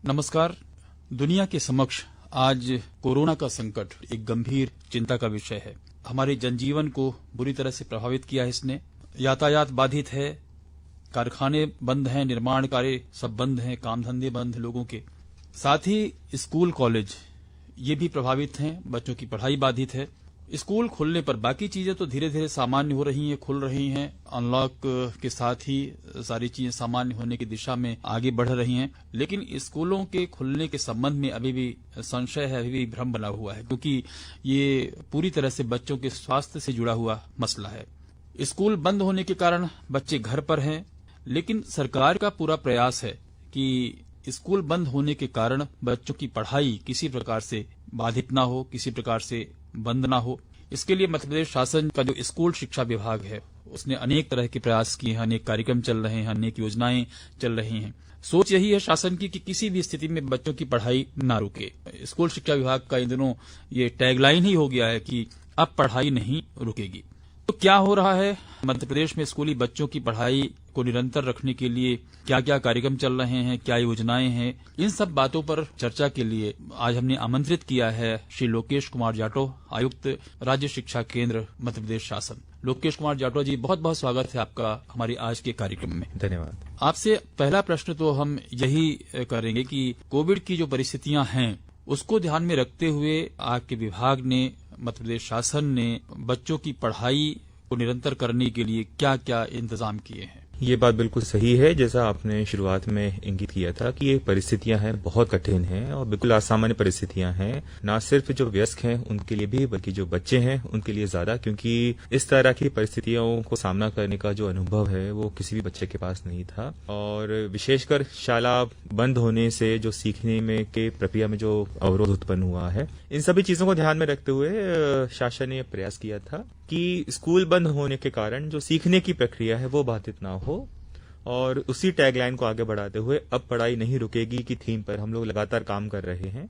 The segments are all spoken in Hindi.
नमस्कार। दुनिया के समक्ष आज कोरोना का संकट एक गंभीर चिंता का विषय है। हमारे जनजीवन को बुरी तरह से प्रभावित किया है इसने। यातायात बाधित है, कारखाने बंद हैं, निर्माण कार्य सब बंद हैं, काम धंधे बंद हैं लोगों के। साथ ही स्कूल कॉलेज ये भी प्रभावित हैं, बच्चों की पढ़ाई बाधित है। स्कूल खुलने पर बाकी चीजें तो धीरे धीरे सामान्य हो रही हैं, खुल रही हैं। अनलॉक के साथ ही सारी चीजें सामान्य होने की दिशा में आगे बढ़ रही हैं। लेकिन स्कूलों के खुलने के संबंध में अभी भी संशय है, अभी भी भ्रम बना हुआ है, क्योंकि ये पूरी तरह से बच्चों के स्वास्थ्य से जुड़ा हुआ मसला है। स्कूल बंद होने के कारण बच्चे घर पर हैं, लेकिन सरकार का पूरा प्रयास है कि स्कूल बंद होने के कारण बच्चों की पढ़ाई किसी प्रकार से बाधित ना हो, किसी प्रकार से बंद ना हो। इसके लिए मध्य प्रदेश शासन का जो स्कूल शिक्षा विभाग है उसने अनेक तरह के प्रयास किए हैं, अनेक कार्यक्रम चल रहे हैं, अनेक योजनाएं चल रही हैं। सोच यही है शासन की कि किसी भी स्थिति में बच्चों की पढ़ाई ना रुके। स्कूल शिक्षा विभाग का इन दिनों ये टैगलाइन ही हो गया है कि अब पढ़ाई नहीं रुकेगी। तो क्या हो रहा है मध्य प्रदेश में स्कूली बच्चों की पढ़ाई को निरंतर रखने के लिए क्या क्या कार्यक्रम चल रहे हैं, क्या योजनाएं हैं, इन सब बातों पर चर्चा के लिए आज हमने आमंत्रित किया है श्री लोकेश कुमार जाटव, आयुक्त राज्य शिक्षा केंद्र मध्य प्रदेश शासन। लोकेश कुमार जाटव जी, बहुत बहुत स्वागत है आपका हमारी आज के कार्यक्रम में। धन्यवाद। आपसे पहला प्रश्न तो हम यही करेंगे कि कोविड की जो परिस्थितियां हैं उसको ध्यान में रखते हुए आपके विभाग ने, मध्य प्रदेश शासन ने बच्चों की पढ़ाई को निरंतर करने के लिए क्या क्या इंतजाम किए हैं? ये बात बिल्कुल सही है, जैसा आपने शुरुआत में इंगित किया था कि ये परिस्थितियां हैं बहुत कठिन हैं और बिल्कुल असामान्य परिस्थितियां हैं, ना सिर्फ जो वयस्क हैं उनके लिए भी बल्कि जो बच्चे हैं उनके लिए ज्यादा, क्योंकि इस तरह की परिस्थितियों को सामना करने का जो अनुभव है वो किसी भी बच्चे के पास नहीं था। और विशेषकर शाला बंद होने से जो सीखने में के प्रक्रिया में जो अवरोध उत्पन्न हुआ है, इन सभी चीजों को ध्यान में रखते हुए शासन ने प्रयास किया था कि स्कूल बंद होने के कारण जो सीखने की प्रक्रिया है वो बाधित ना हो। और उसी टैगलाइन को आगे बढ़ाते हुए अब पढ़ाई नहीं रुकेगी की थीम पर हम लोग लगातार काम कर रहे हैं।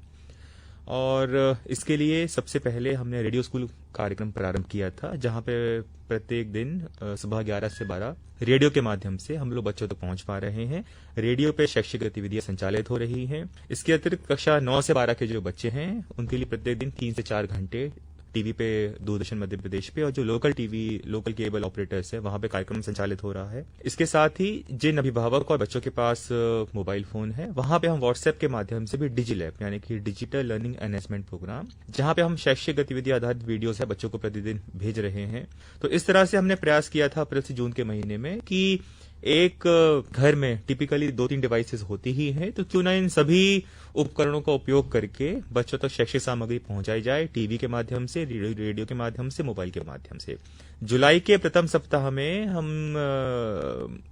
और इसके लिए सबसे पहले हमने रेडियो स्कूल कार्यक्रम प्रारंभ किया था, जहां पे प्रत्येक दिन सुबह 11 से 12 रेडियो के माध्यम से हम लोग बच्चों तक पहुंच पा रहे हैं। रेडियो पे शैक्षिक गतिविधियां संचालित हो रही हैं। इसके अतिरिक्त कक्षा 9 से 12 के जो बच्चे हैं उनके लिए प्रत्येक दिन 3 से 4 घंटे टीवी पे, दूरदर्शन मध्य प्रदेश पे और जो लोकल केबल ऑपरेटर्स है वहां पे कार्यक्रम संचालित हो रहा है। इसके साथ ही जिन अभिभावक और बच्चों के पास मोबाइल फोन है वहां पे हम व्हाट्सएप के माध्यम से भी डिजिलैब यानी कि डिजिटल लर्निंग एनहेंसमेंट प्रोग्राम, जहां पे हम शैक्षिक गतिविधि आधारित वीडियोस है बच्चों को प्रतिदिन भेज रहे हैं। तो इस तरह से हमने प्रयास किया था अप्रैल से जून के महीने में कि एक घर में टिपिकली 2-3 डिवाइसेस होती ही हैं, तो क्यों ना इन सभी उपकरणों का उपयोग करके बच्चों तक शैक्षिक सामग्री पहुंचाई जाए, टीवी के माध्यम से, रेडियो के माध्यम से, मोबाइल के माध्यम से। जुलाई के प्रथम सप्ताह में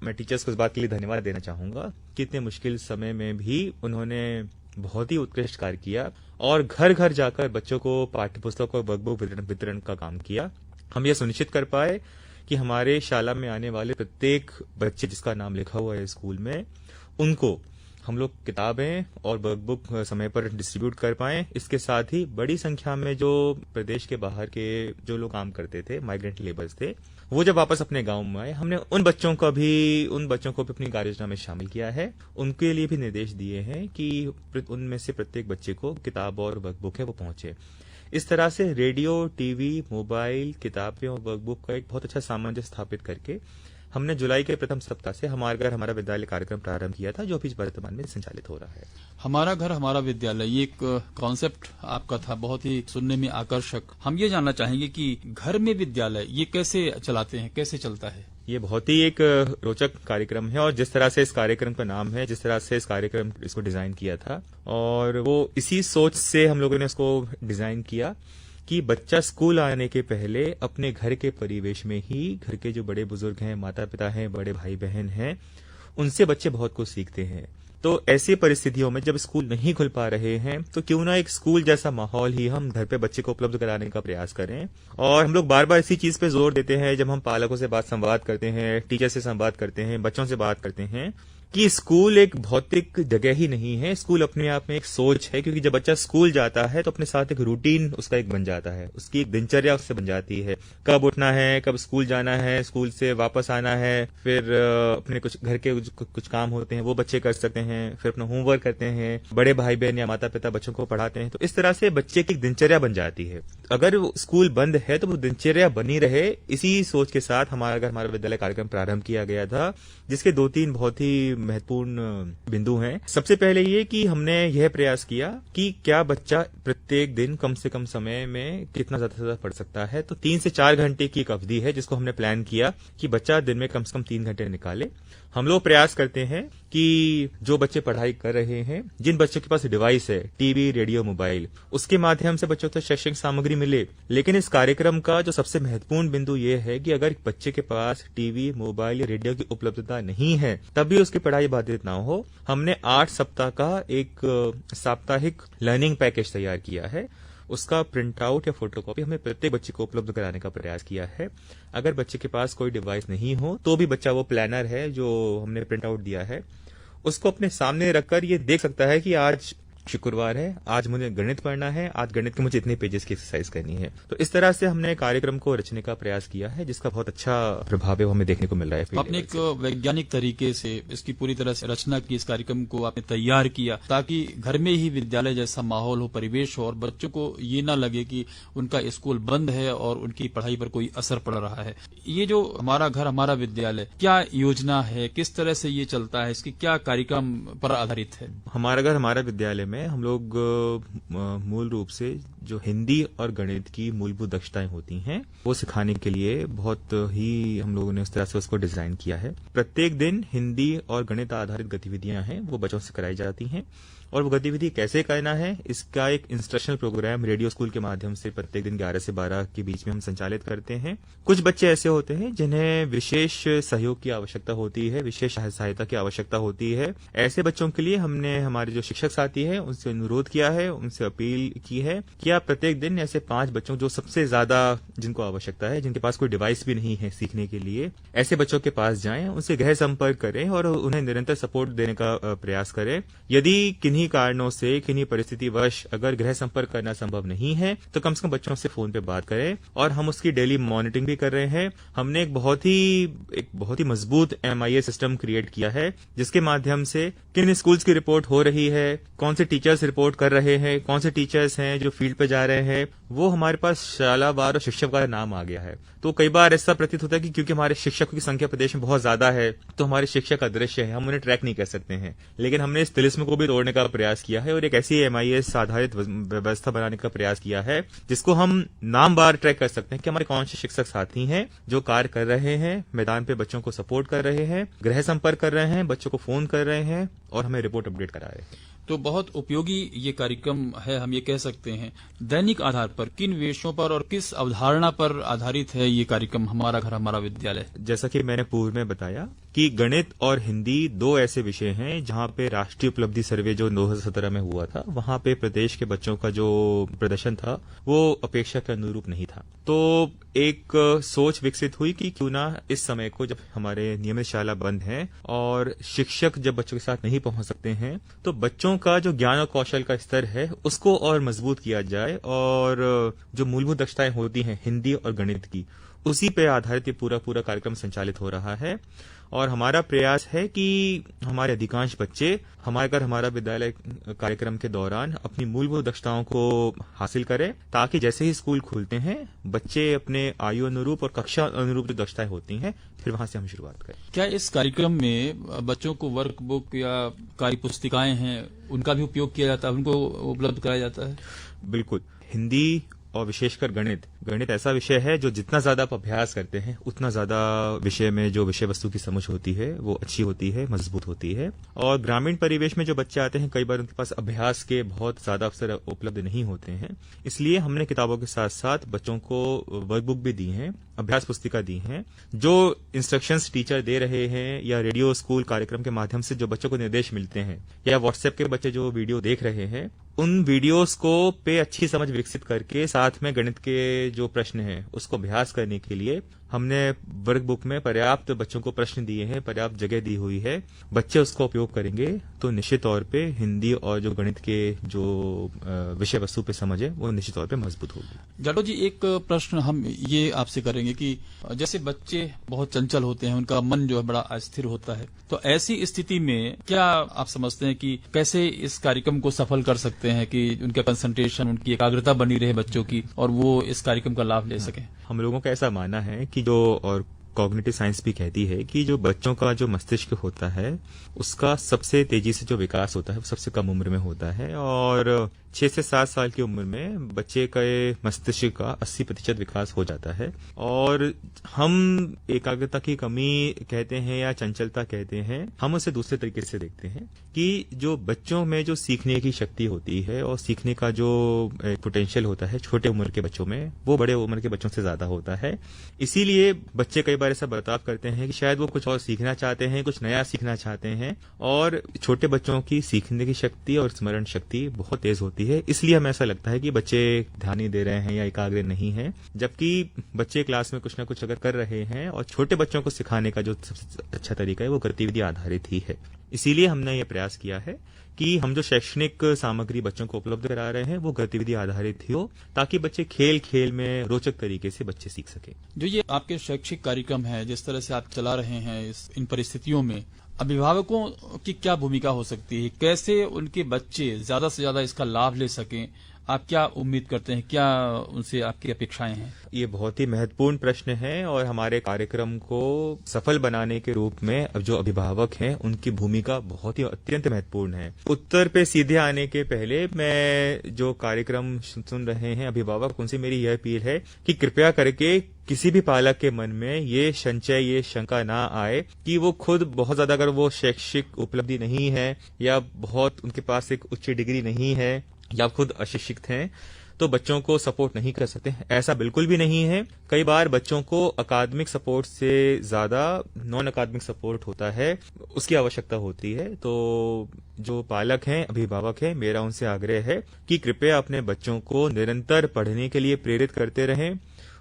मैं टीचर्स को इस बात के लिए धन्यवाद देना चाहूंगा कि इतने मुश्किल समय में भी उन्होंने बहुत ही उत्कृष्ट कार्य किया और घर घर जाकर बच्चों को पाठ्य पुस्तक और वर्कबुक वितरण का काम किया। हम यह सुनिश्चित कर पाए कि हमारे शाला में आने वाले प्रत्येक बच्चे जिसका नाम लिखा हुआ है स्कूल में, उनको हम लोग किताबें और वर्कबुक समय पर डिस्ट्रीब्यूट कर पाएं। इसके साथ ही बड़ी संख्या में जो प्रदेश के बाहर के जो लोग काम करते थे, माइग्रेंट लेबर्स थे, वो जब वापस अपने गांव में आए, हमने उन बच्चों को भी अपनी कार्ययोजना में शामिल किया है। उनके लिए भी निर्देश दिए हैं कि उनमें से प्रत्येक बच्चे को किताब और वर्कबुक है वो पहुंचे। इस तरह से रेडियो, टीवी, मोबाइल, किताबें और वर्कबुक का एक बहुत अच्छा सामंजस्य स्थापित करके हमने जुलाई के प्रथम सप्ताह से हमारा घर हमारा विद्यालय कार्यक्रम प्रारंभ किया था, जो अभी वर्तमान में संचालित हो रहा है। हमारा घर हमारा विद्यालय, ये एक कॉन्सेप्ट आपका था, बहुत ही सुनने में आकर्षक। हम ये जानना चाहेंगे कि घर में विद्यालय ये कैसे चलाते हैं, कैसे चलता है? ये बहुत ही एक रोचक कार्यक्रम है और जिस तरह से इस कार्यक्रम का नाम है, जिस तरह से इसको डिजाइन किया था, और वो इसी सोच से हम लोगों ने इसको डिजाइन किया कि बच्चा स्कूल आने के पहले अपने घर के परिवेश में ही घर के जो बड़े बुजुर्ग हैं, माता पिता हैं, बड़े भाई बहन हैं, उनसे बच्चे बहुत कुछ सीखते हैं। तो ऐसी परिस्थितियों में जब स्कूल नहीं खुल पा रहे हैं तो क्यों ना एक स्कूल जैसा माहौल ही हम घर पे बच्चे को उपलब्ध कराने का प्रयास करें। और हम लोग बार बार इसी चीज पे जोर देते हैं जब हम पालकों से संवाद करते हैं, टीचर से संवाद करते हैं, बच्चों से बात करते हैं, कि स्कूल एक भौतिक जगह ही नहीं है, स्कूल अपने आप में एक सोच है। क्योंकि जब बच्चा स्कूल जाता है तो अपने साथ एक रूटीन उसका एक बन जाता है, उसकी एक दिनचर्या उससे बन जाती है। कब उठना है, कब स्कूल जाना है, स्कूल से वापस आना है, फिर अपने कुछ घर के कुछ काम होते हैं वो बच्चे कर सकते हैं, फिर अपना होमवर्क करते हैं, बड़े भाई बहन या माता पिता बच्चों को पढ़ाते हैं। तो इस तरह से बच्चे की एक दिनचर्या बन जाती है। अगर स्कूल बंद है तो वो दिनचर्या बनी रहे, इसी सोच के साथ हमारा विद्यालय कार्यक्रम प्रारंभ किया गया था, जिसके 2-3 बहुत ही महत्वपूर्ण बिंदु हैं। सबसे पहले ये कि हमने यह प्रयास किया कि क्या बच्चा प्रत्येक दिन कम से कम समय में कितना ज्यादा से ज्यादा पढ़ सकता है। तो 3 से 4 घंटे की एक अवधि है जिसको हमने प्लान किया कि बच्चा दिन में कम से कम 3 घंटे निकाले। हम लोग प्रयास करते हैं कि जो बच्चे पढ़ाई कर रहे हैं, जिन बच्चों के पास डिवाइस है, टीवी, रेडियो, मोबाइल, उसके माध्यम से बच्चों को शैक्षणिक सामग्री मिले। लेकिन इस कार्यक्रम का जो सबसे महत्वपूर्ण बिंदु यह है कि अगर बच्चे के पास टीवी, मोबाइल या रेडियो की उपलब्धता नहीं है, तब भी उसकी पढ़ाई बाधित ना हो। हमने 8 सप्ताह का एक साप्ताहिक लर्निंग पैकेज तैयार किया है। उसका प्रिंट आउट या फोटोकॉपी हमने प्रत्येक बच्चे को उपलब्ध कराने का प्रयास किया है। अगर बच्चे के पास कोई डिवाइस नहीं हो तो भी बच्चा वो प्लानर है जो हमने प्रिंट आउट दिया है उसको अपने सामने रखकर ये देख सकता है कि आज शुक्रवार है, आज मुझे गणित पढ़ना है, आज गणित के मुझे इतने पेजेस की एक्सरसाइज करनी है। तो इस तरह से हमने कार्यक्रम को रचने का प्रयास किया है, जिसका बहुत अच्छा प्रभाव है वो हमें देखने को मिल रहा है। आपने एक वैज्ञानिक तरीके से इसकी पूरी तरह से रचना की, इस कार्यक्रम को आपने तैयार किया ताकि घर में ही विद्यालय जैसा माहौल हो, परिवेश हो और बच्चों को ये ना लगे कि उनका स्कूल बंद है और उनकी पढ़ाई पर कोई असर पड़ रहा है। ये जो हमारा घर हमारा विद्यालय, क्या योजना है, किस तरह से ये चलता है, इसकी क्या कार्यक्रम पर आधारित है? हमारा घर हमारा विद्यालय में हम लोग मूल रूप से जो हिंदी और गणित की मूलभूत दक्षताएं होती हैं वो सिखाने के लिए बहुत ही हम लोगों ने उस तरह से उसको डिजाइन किया है। प्रत्येक दिन हिंदी और गणित आधारित गतिविधियां हैं वो बच्चों से कराई जाती हैं। और वो गतिविधि कैसे करना है, इसका एक इंस्ट्रक्शनल प्रोग्राम रेडियो स्कूल के माध्यम से प्रत्येक दिन 11 से 12 के बीच में हम संचालित करते हैं। कुछ बच्चे ऐसे होते हैं जिन्हें विशेष सहयोग की आवश्यकता होती है, विशेष सहायता की आवश्यकता होती है। ऐसे बच्चों के लिए हमने हमारे जो शिक्षक साथी हैं उनसे अनुरोध किया है, उनसे अपील की है कि आप प्रत्येक दिन ऐसे 5 बच्चों जो सबसे ज्यादा जिनको आवश्यकता है, जिनके पास कोई डिवाइस भी नहीं है सीखने के लिए, ऐसे बच्चों के पास जाएं, उनसे गहन संपर्क करें और उन्हें निरंतर सपोर्ट देने का प्रयास करें। यदि किन्हीं कारणों से, किन्हीं परिस्थितिवश अगर गृह संपर्क करना संभव नहीं है तो कम से कम बच्चों से फोन पे बात करें। और हम उसकी डेली मॉनिटरिंग भी कर रहे हैं। हमने एक बहुत ही मजबूत MIS सिस्टम क्रिएट किया है जिसके माध्यम से किन स्कूल्स की रिपोर्ट हो रही है, कौन से टीचर्स रिपोर्ट कर रहे हैं, कौन से टीचर्स हैं जो फील्ड पे जा रहे हैं, वो हमारे पास शालावार और शिक्षक का नाम आ गया है। तो कई बार ऐसा प्रतीत होता है कि क्योंकि हमारे शिक्षकों की संख्या प्रदेश में बहुत ज्यादा है तो हमारे शिक्षक अदृश्य है, हम उन्हें ट्रैक नहीं कर सकते हैं। लेकिन हमने इस तिलिस्म को भी तोड़ने का प्रयास किया है और एक ऐसी MIS आधारित व्यवस्था बनाने का प्रयास किया है जिसको हम नाम बार ट्रैक कर सकते हैं कि हमारे कौन से शिक्षक साथी हैं जो कार्य कर रहे हैं, मैदान पे बच्चों को सपोर्ट कर रहे हैं, गृह संपर्क कर रहे हैं, बच्चों को फोन कर रहे हैं और हमें रिपोर्ट अपडेट करा रहे हैं। तो बहुत उपयोगी ये कार्यक्रम है, हम ये कह सकते हैं। दैनिक आधार पर किन विषयों पर और किस अवधारणा पर आधारित है ये कार्यक्रम हमारा घर हमारा विद्यालय? जैसा कि मैंने पूर्व में बताया कि गणित और हिंदी 2 ऐसे विषय हैं जहां पे राष्ट्रीय उपलब्धि सर्वे जो 2017 में हुआ था वहां पे प्रदेश के बच्चों का जो प्रदर्शन था वो अपेक्षा के अनुरूप नहीं था। तो एक सोच विकसित हुई कि क्यों ना इस समय को, जब हमारे नियमित शाला बंद है और शिक्षक जब बच्चों के साथ नहीं पहुंच सकते हैं, तो बच्चों का जो ज्ञान और कौशल का स्तर है उसको और मजबूत किया जाए और जो मूलभूत दक्षताएं होती हैं हिंदी और गणित की, उसी पे आधारित ये पूरा कार्यक्रम संचालित हो रहा है। और हमारा प्रयास है कि हमारे अधिकांश बच्चे हमारे घर हमारा विद्यालय कार्यक्रम के दौरान अपनी मूलभूत दक्षताओं को हासिल करें ताकि जैसे ही स्कूल खुलते हैं बच्चे अपने आयु अनुरूप और कक्षा अनुरूप जो दक्षताएं होती हैं फिर वहां से हम शुरुआत करें। क्या इस कार्यक्रम में बच्चों को वर्कबुक या कार्य पुस्तिकाएं हैं उनका भी उपयोग किया जाता है, उनको उपलब्ध कराया जाता है? बिल्कुल। हिंदी और विशेषकर गणित ऐसा विषय है जो जितना ज्यादा आप अभ्यास करते हैं उतना ज्यादा विषय में जो विषय वस्तु की समझ होती है वो अच्छी होती है, मजबूत होती है। और ग्रामीण परिवेश में जो बच्चे आते हैं कई बार उनके पास अभ्यास के बहुत ज्यादा अवसर उपलब्ध नहीं होते हैं, इसलिए हमने किताबों के साथ साथ बच्चों को वर्कबुक भी दी है, अभ्यास पुस्तिका दी है। जो इंस्ट्रक्शंस टीचर दे रहे हैं या रेडियो स्कूल कार्यक्रम के माध्यम से जो बच्चों को निर्देश मिलते हैं या व्हाट्सएप के बच्चे जो वीडियो देख रहे हैं, उन वीडियोस को पे अच्छी समझ विकसित करके साथ में गणित के जो प्रश्न हैं उसको अभ्यास करने के लिए हमने वर्क बुक में पर्याप्त बच्चों को प्रश्न दिए हैं, पर्याप्त जगह दी हुई है। बच्चे उसका उपयोग करेंगे तो निश्चित तौर पे हिंदी और जो गणित के जो विषय वस्तु पे समझ है वो निश्चित तौर पे मजबूत होगी। जाटो जी, एक प्रश्न हम ये आपसे करेंगे कि जैसे बच्चे बहुत चंचल होते हैं, उनका मन जो है बड़ा अस्थिर होता है, तो ऐसी स्थिति में क्या आप समझते हैं कि कैसे इस कार्यक्रम को सफल कर सकते हैं कि उनका कंसंट्रेशन, उनकी एकाग्रता बनी रहे बच्चों की और वो इस कार्यक्रम का लाभ ले सकें? हम लोगों का ऐसा मानना है कि जो और कॉग्निटिव साइंस भी कहती है कि जो बच्चों का जो मस्तिष्क होता है उसका सबसे तेजी से जो विकास होता है वो सबसे कम उम्र में होता है, और 6 से 7 साल की उम्र में बच्चे के मस्तिष्क का 80% विकास हो जाता है। और हम एकाग्रता की कमी कहते हैं या चंचलता कहते हैं, हम उसे दूसरे तरीके से देखते हैं कि जो बच्चों में जो सीखने की शक्ति होती है और सीखने का जो पोटेंशियल होता है छोटे उम्र के बच्चों में, वो बड़े उम्र के बच्चों से ज्यादा होता है। इसीलिए बच्चे कई बार ऐसा बर्ताव करते हैं कि शायद वो कुछ और सीखना चाहते हैं, कुछ नया सीखना चाहते हैं, और छोटे बच्चों की सीखने की शक्ति और स्मरण शक्ति बहुत तेज होती है। इसलिए हमें ऐसा लगता है कि बच्चे ध्यान नहीं दे रहे हैं या एकाग्र नहीं है, जबकि बच्चे क्लास में कुछ ना कुछ अगर कर रहे हैं। और छोटे बच्चों को सिखाने का जो सबसे अच्छा तरीका है वो गतिविधि आधारित ही है। इसीलिए हमने ये प्रयास किया है कि हम जो शैक्षणिक सामग्री बच्चों को उपलब्ध करा रहे हैं वो गतिविधि आधारित ही हो, ताकि बच्चे खेल खेल में रोचक तरीके से बच्चे सीख सके। जो ये आपके शैक्षिक कार्यक्रम है, जिस तरह से आप चला रहे हैं इन परिस्थितियों में, अभिभावकों की क्या भूमिका हो सकती है? कैसे उनके बच्चे ज्यादा से ज्यादा इसका लाभ ले सकें? आप क्या उम्मीद करते हैं, क्या उनसे आपकी अपेक्षाएं हैं? ये बहुत ही महत्वपूर्ण प्रश्न है और हमारे कार्यक्रम को सफल बनाने के रूप में अब जो अभिभावक हैं उनकी भूमिका बहुत ही अत्यंत महत्वपूर्ण है। उत्तर पे सीधे आने के पहले मैं जो कार्यक्रम सुन रहे हैं अभिभावक, उनसे मेरी यह अपील है कि कृपया करके किसी भी पालक के मन में ये संचय, ये शंका ना आए कि वो खुद बहुत ज्यादा, अगर वो शैक्षिक उपलब्धि नहीं है या बहुत उनके पास एक उच्च डिग्री नहीं है या खुद अशिक्षित हैं, तो बच्चों को सपोर्ट नहीं कर सकते। ऐसा बिल्कुल भी नहीं है। कई बार बच्चों को अकादमिक सपोर्ट से ज्यादा नॉन अकादमिक सपोर्ट होता है, उसकी आवश्यकता होती है। तो जो पालक हैं, अभिभावक हैं, मेरा उनसे आग्रह है कि कृपया अपने बच्चों को निरंतर पढ़ने के लिए प्रेरित करते रहें,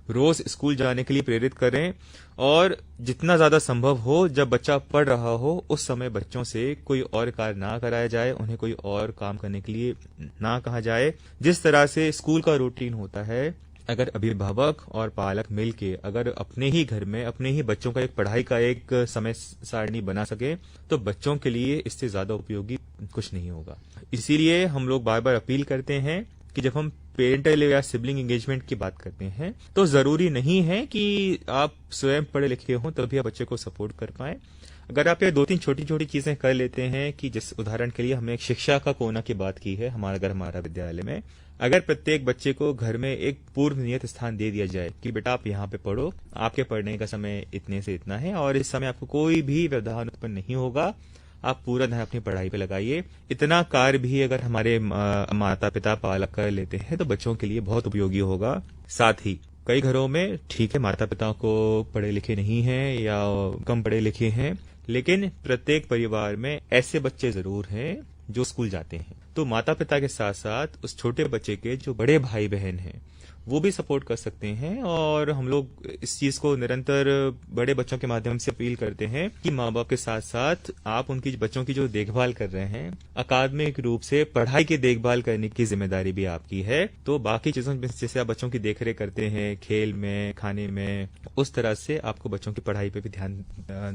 रोज स्कूल जाने के लिए प्रेरित करें, और जितना ज्यादा संभव हो जब बच्चा पढ़ रहा हो उस समय बच्चों से कोई और कार्य ना कराया जाए, उन्हें कोई और काम करने के लिए ना कहा जाए। जिस तरह से स्कूल का रूटीन होता है, अगर अभिभावक और पालक मिलके अगर अपने ही घर में अपने ही बच्चों का एक पढ़ाई का एक समय सारणी बना सके तो बच्चों के लिए इससे ज्यादा उपयोगी कुछ नहीं होगा। इसीलिए हम लोग बार बार अपील करते हैं कि जब हम पेरेंटल या सिबलिंग एंगेजमेंट की बात करते हैं तो जरूरी नहीं है कि आप स्वयं पढ़े लिखे हो तभी आप बच्चे को सपोर्ट कर पाए। अगर आप ये 2-3 छोटी छोटी चीजें कर लेते हैं, कि जिस उदाहरण के लिए हमने एक शिक्षा का कोना की बात की है, हमारा घर हमारा विद्यालय में, अगर प्रत्येक बच्चे को घर में एक पूर्व नियत स्थान दे दिया जाए कि बेटा आप यहाँ पे पढ़ो, आपके पढ़ने का समय इतने से इतना है और इस समय आपको कोई भी व्यवधान उत्पन्न नहीं होगा, आप पूरा ध्यान अपनी पढ़ाई पे लगाइए। इतना कार्य भी अगर हमारे माता पिता पालक कर लेते हैं तो बच्चों के लिए बहुत उपयोगी होगा। साथ ही कई घरों में ठीक है माता पिता को पढ़े लिखे नहीं हैं या कम पढ़े लिखे हैं, लेकिन प्रत्येक परिवार में ऐसे बच्चे जरूर हैं जो स्कूल जाते हैं। तो माता पिता के साथ साथ उस छोटे बच्चे के जो बड़े भाई बहन हैं वो भी सपोर्ट कर सकते हैं। और हम लोग इस चीज को निरंतर बड़े बच्चों के माध्यम से अपील करते हैं कि माँ बाप के साथ साथ आप उनकी बच्चों की जो देखभाल कर रहे हैं, अकादमिक रूप से पढ़ाई की देखभाल करने की जिम्मेदारी भी आपकी है। तो बाकी चीजों में जैसे आप बच्चों की देखरेख करते हैं, खेल में, खाने में, उस तरह से आपको बच्चों की पढ़ाई पे भी ध्यान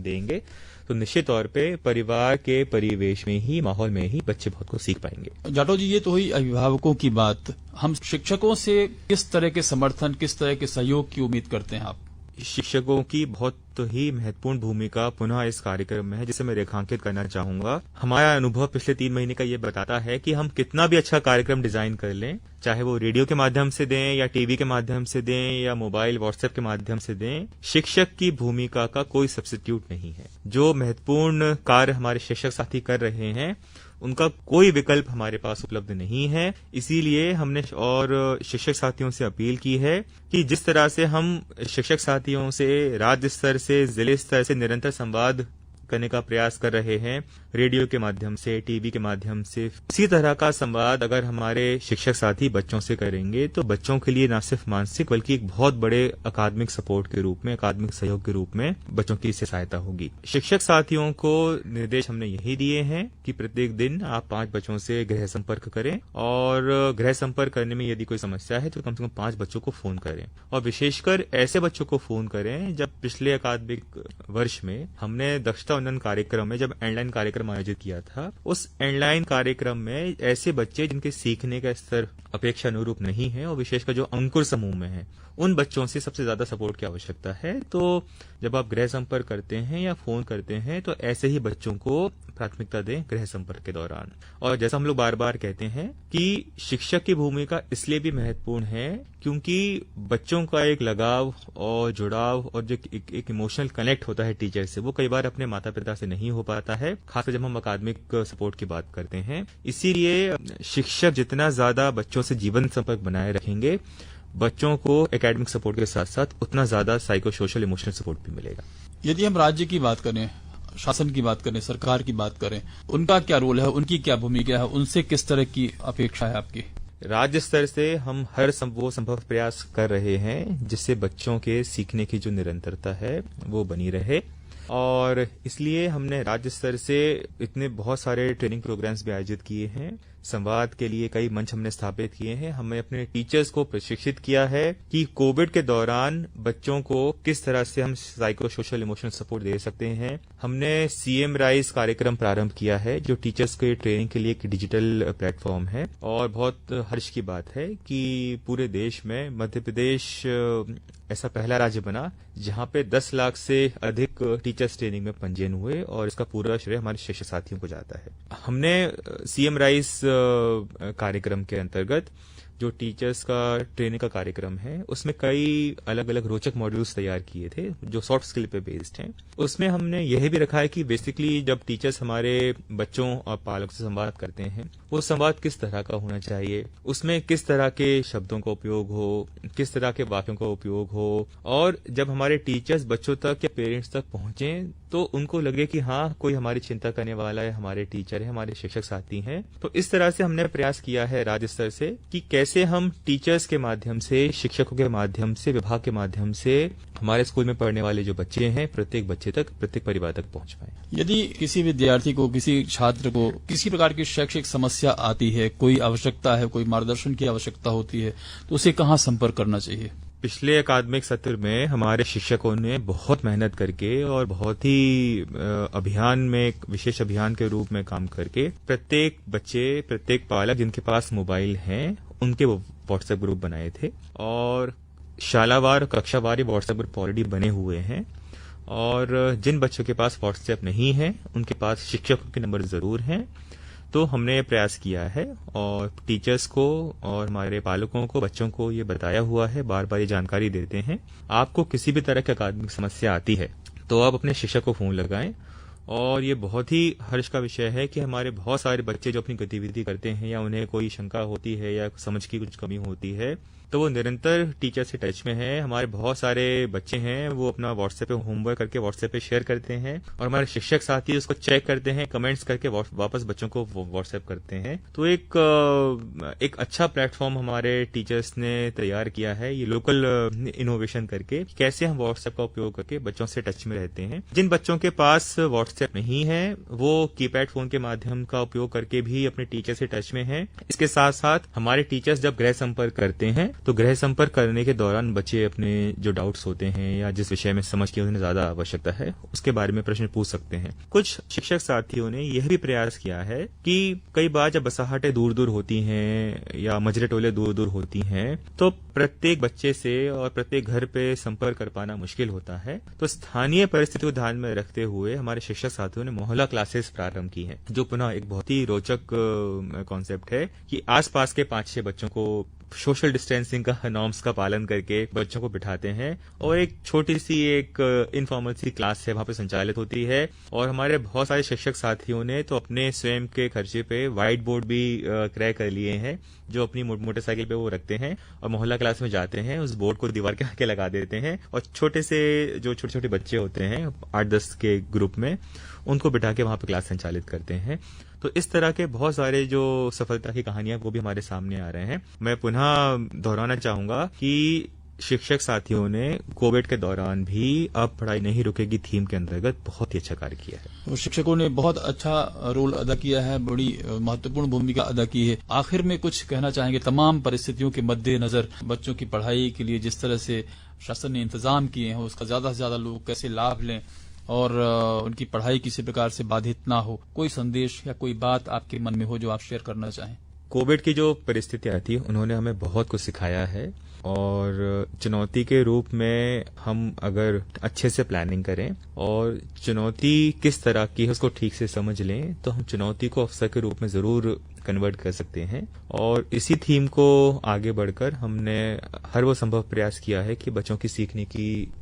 देंगे तो निश्चित तौर पे परिवार के परिवेश में ही, माहौल में ही बच्चे बहुत कुछ सीख पाएंगे। जाटो जी, ये तो हुई अभिभावकों की बात। हम शिक्षकों से किस तरह के समर्थन, किस तरह के सहयोग की उम्मीद करते हैं आप? शिक्षकों की बहुत ही महत्वपूर्ण भूमिका पुनः इस कार्यक्रम में है, जिसे मैं रेखांकित करना चाहूंगा। हमारा अनुभव पिछले 3 महीने का ये बताता है कि हम कितना भी अच्छा कार्यक्रम डिजाइन कर लें, चाहे वो रेडियो के माध्यम से दें या टीवी के माध्यम से दें या मोबाइल व्हाट्सएप के माध्यम से दें, शिक्षक की भूमिका का कोई सब्स्टिट्यूट नहीं है। जो महत्वपूर्ण कार्य हमारे शिक्षक साथी कर रहे हैं उनका कोई विकल्प हमारे पास उपलब्ध नहीं है। इसीलिए हमने और शिक्षक साथियों से अपील की है कि जिस तरह से हम शिक्षक साथियों से राज्य स्तर से जिले स्तर से निरंतर संवाद करने का प्रयास कर रहे हैं, रेडियो के माध्यम से, टीवी के माध्यम से। इसी तरह का संवाद अगर हमारे शिक्षक साथी बच्चों से करेंगे तो बच्चों के लिए न सिर्फ मानसिक बल्कि एक बहुत बड़े अकादमिक सपोर्ट के रूप में, अकादमिक सहयोग के रूप में बच्चों की इससे सहायता होगी। शिक्षक साथियों को निर्देश हमने यही दिए हैं कि प्रत्येक दिन आप 5 बच्चों से गृह संपर्क करें, और गृह संपर्क करने में यदि कोई समस्या है तो कम से कम 5 बच्चों को फोन करें, और विशेषकर ऐसे बच्चों को फोन करें जब पिछले अकादमिक वर्ष में हमने दक्षता उन्नयन कार्यक्रम में जब ऑनलाइन कार्यक्रम आयोजित किया था, उस ऑनलाइन कार्यक्रम में ऐसे बच्चे जिनके सीखने का स्तर अपेक्षा अनुरूप नहीं है और विशेषकर जो अंकुर समूह में है, उन बच्चों से सबसे ज्यादा सपोर्ट की आवश्यकता है। तो जब आप गृह संपर्क करते हैं या फोन करते हैं तो ऐसे ही बच्चों को प्राथमिकता दें गृह संपर्क के दौरान। और जैसा हम लोग बार बार कहते हैं कि शिक्षक की भूमिका इसलिए भी महत्वपूर्ण है क्योंकि बच्चों का एक लगाव और जुड़ाव और जो एक इमोशनल कनेक्ट होता है टीचर से, वो कई बार अपने माता पिता से नहीं हो पाता है, खासकर जब हम अकादमिक सपोर्ट की बात करते हैं। इसीलिए शिक्षक जितना ज्यादा बच्चों से जीवन संपर्क बनाए रखेंगे, बच्चों को एकेडमिक सपोर्ट के साथ साथ उतना ज्यादा साइको सोशल इमोशनल सपोर्ट भी मिलेगा। यदि हम राज्य की बात करें, शासन की बात करें, सरकार की बात करें, उनका क्या रोल है, उनकी क्या भूमिका है, उनसे किस तरह की अपेक्षा है आपकी? राज्य स्तर से हम हर वो संभव प्रयास कर रहे हैं जिससे बच्चों के सीखने की जो निरंतरता है वो बनी रहे, और इसलिए हमने राज्य स्तर से इतने बहुत सारे ट्रेनिंग प्रोग्राम्स भी आयोजित किए हैं। संवाद के लिए कई मंच हमने स्थापित किए हैं। हमने अपने टीचर्स को प्रशिक्षित किया है कि कोविड के दौरान बच्चों को किस तरह से हम साइको सोशल इमोशनल सपोर्ट दे सकते हैं। हमने सीएम राइज कार्यक्रम प्रारंभ किया है जो टीचर्स के ट्रेनिंग के लिए एक डिजिटल प्लेटफॉर्म है, और बहुत हर्ष की बात है कि पूरे देश में मध्य प्रदेश ऐसा पहला राज्य बना जहां पे 10 लाख से अधिक टीचर्स ट्रेनिंग में पंजीयन हुए, और इसका पूरा श्रेय हमारे शिक्षक साथियों को जाता है। हमने सीएम राइज कार्यक्रम के अंतर्गत जो टीचर्स का ट्रेनिंग का कार्यक्रम है उसमें कई अलग अलग रोचक मॉड्यूल्स तैयार किए थे जो सॉफ्ट स्किल पे बेस्ड हैं। उसमें हमने यह भी रखा है कि बेसिकली जब टीचर्स हमारे बच्चों और पालकों से संवाद करते हैं वो संवाद किस तरह का होना चाहिए, उसमें किस तरह के शब्दों का उपयोग हो, किस तरह के वाक्यों का उपयोग हो, और जब हमारे टीचर्स बच्चों तक या पेरेंट्स तक पहुंचे तो उनको लगे कि हाँ कोई हमारी चिंता करने वाला है, हमारे टीचर है, हमारे शिक्षक साथी हैं। तो इस तरह से हमने प्रयास किया है राज्य स्तर से कि कैसे हम टीचर्स के माध्यम से, शिक्षकों के माध्यम से, विभाग के माध्यम से हमारे स्कूल में पढ़ने वाले जो बच्चे हैं प्रत्येक बच्चे तक, प्रत्येक परिवार तक पहुंच पाए। यदि किसी विद्यार्थी को, किसी छात्र को किसी प्रकार की शैक्षिक समस्या आती है, कोई आवश्यकता है, कोई मार्गदर्शन की आवश्यकता होती है, तो उसे कहाँ संपर्क करना चाहिए? पिछले अकादमिक सत्र में हमारे शिक्षकों ने बहुत मेहनत करके और बहुत ही अभियान में, विशेष अभियान के रूप में काम करके प्रत्येक बच्चे, प्रत्येक पालक जिनके पास मोबाइल हैं उनके व्हाट्सएप ग्रुप बनाए थे, और शालावार, कक्षावार व्हाट्सएप ग्रुप ऑलरेडी बने हुए हैं। और जिन बच्चों के पास व्हाट्सएप नहीं है उनके पास शिक्षकों के नंबर जरूर हैं। तो हमने प्रयास किया है और टीचर्स को और हमारे पालकों को, बच्चों को ये बताया हुआ है, बार बार ये जानकारी देते हैं, आपको किसी भी तरह की अकादमिक समस्या आती है तो आप अपने शिक्षक को फोन लगाएं। और ये बहुत ही हर्ष का विषय है कि हमारे बहुत सारे बच्चे जो अपनी गतिविधि करते हैं या उन्हें कोई शंका होती है या समझ की कुछ कमी होती है तो वो निरंतर टीचर से टच में है। हमारे बहुत सारे बच्चे हैं वो अपना व्हाट्सएप पे होमवर्क करके व्हाट्सएप पे शेयर करते हैं, और हमारे शिक्षक साथी उसको चेक करते हैं, कमेंट्स करके वापस बच्चों को व्हाट्सएप करते हैं। तो एक अच्छा प्लेटफॉर्म हमारे टीचर्स ने तैयार किया है, ये लोकल इनोवेशन करके, कैसे हम व्हाट्सएप का उपयोग करके बच्चों से टच में रहते हैं। जिन बच्चों के पास व्हाट्सएप नहीं है वो कीपैड फोन के माध्यम का उपयोग करके भी अपने टीचर से टच में है। इसके साथ साथ हमारे टीचर्स जब गृह संपर्क करते हैं तो गृह संपर्क करने के दौरान बच्चे अपने जो डाउट्स होते हैं या जिस विषय में समझ की उन्हें ज्यादा आवश्यकता है उसके बारे में प्रश्न पूछ सकते हैं। कुछ शिक्षक साथियों ने यह भी प्रयास किया है कि कई बार जब बसाहटें दूर दूर होती हैं या मजरे टोले दूर दूर होती हैं तो प्रत्येक बच्चे से और प्रत्येक घर पे संपर्क कर पाना मुश्किल होता है। तो स्थानीय परिस्थितियों को ध्यान में रखते हुए हमारे शिक्षक साथियों ने मोहल्ला क्लासेस प्रारंभ की हैं, जो पुनः एक बहुत ही रोचक कॉन्सेप्ट है कि आसपास के 5-6 बच्चों को सोशल डिस्टेंसिंग का नॉर्म्स का पालन करके बच्चों को बिठाते हैं और एक छोटी सी एक इनफॉर्मल सी क्लास है वहां पे संचालित होती है। और हमारे बहुत सारे शिक्षक साथियों ने तो अपने स्वयं के खर्चे पे व्हाइट बोर्ड भी क्रय कर लिए हैं, जो अपनी मोटरसाइकिल पे वो रखते हैं और मोहल्ला क्लास में जाते हैं, उस बोर्ड को दीवार के आगे लगा देते हैं और छोटे छोटे बच्चे होते हैं 8-10 के ग्रुप में, उनको बिठा के वहां पे क्लास संचालित करते हैं। तो इस तरह के बहुत सारे जो सफलता की कहानियां वो भी हमारे सामने आ रहे हैं। मैं पुनः दोहराना चाहूंगा कि शिक्षक साथियों ने कोविड के दौरान भी अब पढ़ाई नहीं रुकेगी थीम के अंतर्गत बहुत ही अच्छा कार्य किया है। तो शिक्षकों ने बहुत अच्छा रोल अदा किया है, बड़ी महत्वपूर्ण भूमिका अदा की है। आखिर में कुछ कहना चाहेंगे तमाम परिस्थितियों के मद्देनजर बच्चों की पढ़ाई के लिए जिस तरह से शासन ने इंतजाम किए हैं उसका ज्यादा से ज्यादा लोग कैसे लाभ लें और उनकी पढ़ाई किसी प्रकार से बाधित ना हो, कोई संदेश या कोई बात आपके मन में हो जो आप शेयर करना चाहें? कोविड की जो परिस्थितियां थी उन्होंने हमें बहुत कुछ सिखाया है और चुनौती के रूप में हम अगर अच्छे से प्लानिंग करें और चुनौती किस तरह की है उसको ठीक से समझ लें तो हम चुनौती को अवसर के रूप में जरूर कन्वर्ट कर सकते हैं। और इसी थीम को आगे बढ़कर हमने हर वो संभव प्रयास किया है कि बच्चों की सीखने की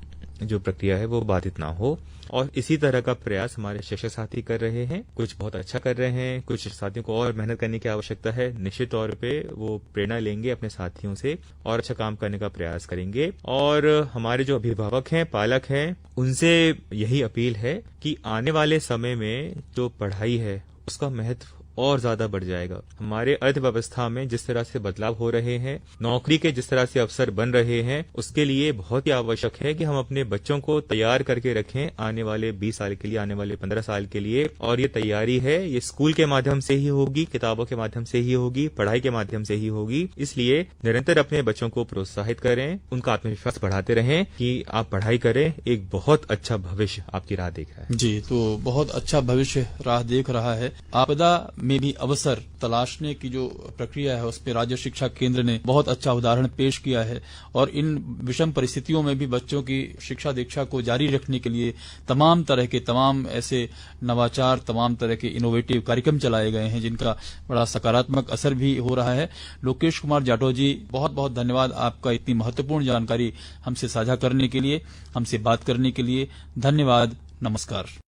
जो प्रक्रिया है वो बाधित ना हो और इसी तरह का प्रयास हमारे शिक्षक साथी कर रहे हैं। कुछ बहुत अच्छा कर रहे हैं, कुछ साथियों को और मेहनत करने की आवश्यकता है। निश्चित तौर पे वो प्रेरणा लेंगे अपने साथियों से और अच्छा काम करने का प्रयास करेंगे। और हमारे जो अभिभावक हैं, पालक हैं, उनसे यही अपील है कि आने वाले समय में जो पढ़ाई है उसका महत्व और ज्यादा बढ़ जाएगा। हमारे अर्थव्यवस्था में जिस तरह से बदलाव हो रहे हैं, नौकरी के जिस तरह से अवसर बन रहे हैं, उसके लिए बहुत ही आवश्यक है कि हम अपने बच्चों को तैयार करके रखें आने वाले 20 साल के लिए, आने वाले 15 साल के लिए। और ये तैयारी है, ये स्कूल के माध्यम से ही होगी, किताबों के माध्यम से ही होगी, पढ़ाई के माध्यम से ही होगी। इसलिए निरंतर अपने बच्चों को प्रोत्साहित करें, उनका आत्मविश्वास बढ़ाते रहें कि आप पढ़ाई करें, एक बहुत अच्छा भविष्य आपकी राह देख रहा है। जी, तो बहुत अच्छा भविष्य राह देख रहा है। आपदा में भी अवसर तलाशने की जो प्रक्रिया है उस पर राज्य शिक्षा केंद्र ने बहुत अच्छा उदाहरण पेश किया है और इन विषम परिस्थितियों में भी बच्चों की शिक्षा दीक्षा को जारी रखने के लिए तमाम ऐसे नवाचार, तमाम तरह के इनोवेटिव कार्यक्रम चलाए गए हैं जिनका बड़ा सकारात्मक असर भी हो रहा है। लोकेश कुमार जाटव जी, बहुत बहुत धन्यवाद आपका इतनी महत्वपूर्ण जानकारी हमसे साझा करने के लिए, हमसे बात करने के लिए। धन्यवाद, नमस्कार।